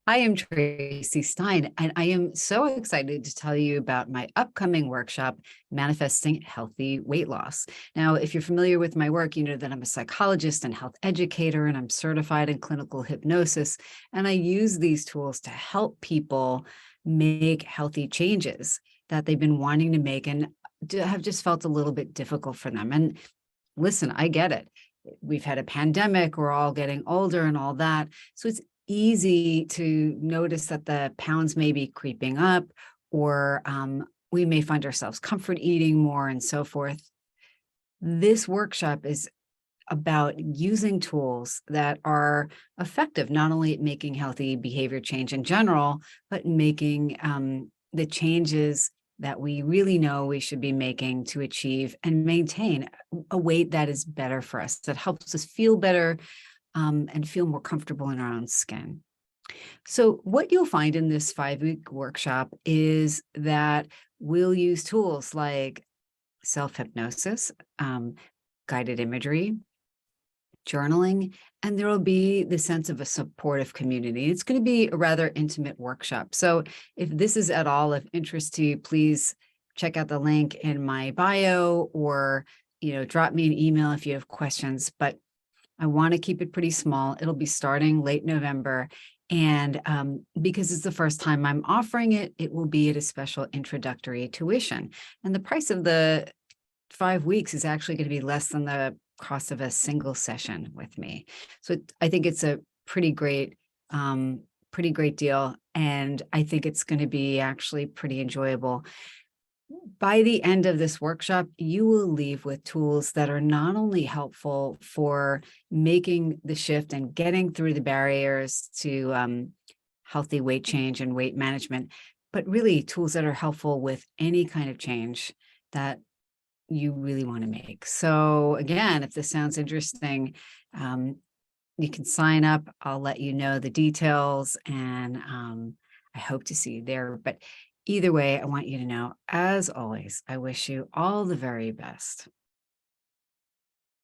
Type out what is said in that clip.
I am Tracy Stein, and I am so excited to tell you about my upcoming workshop, Manifesting Healthy Weight Loss. Now, if you're familiar with my work, you know that I'm a psychologist and health educator, and I'm certified in clinical hypnosis. And I use these tools to help people make healthy changes that they've been wanting to make and have just felt a little bit difficult for them. And listen, I get it. We've had a pandemic, we're all getting older and all that. So it's easy to notice that the pounds may be creeping up, or we may find ourselves comfort eating more and so forth. This workshop is about using tools that are effective, not only at making healthy behavior change in general, but making the changes that we really know we should be making to achieve and maintain a weight that is better for us, that helps us feel better and feel more comfortable in our own skin. So what you'll find in this 5-week workshop is that we'll use tools like self-hypnosis, guided imagery, journaling, and there will be the sense of a supportive community. It's going to be a rather intimate workshop. So if this is at all of interest to you, please check out the link in my bio, or drop me an email if you have questions. But I want to keep it pretty small. It'll be starting late November. And because it's the first time I'm offering it, it will be at a special introductory tuition. And the price of the 5 weeks is actually going to be less than the cost of a single session with me. So I think it's a pretty great deal. And I think it's going to be actually pretty enjoyable. By the end of this workshop, you will leave with tools that are not only helpful for making the shift and getting through the barriers to healthy weight change and weight management, but really tools that are helpful with any kind of change that you really want to make. So again, if this sounds interesting, you can sign up. I'll let you know the details, and I hope to see you there. But either way, I want you to know, as always, I wish you all the very best.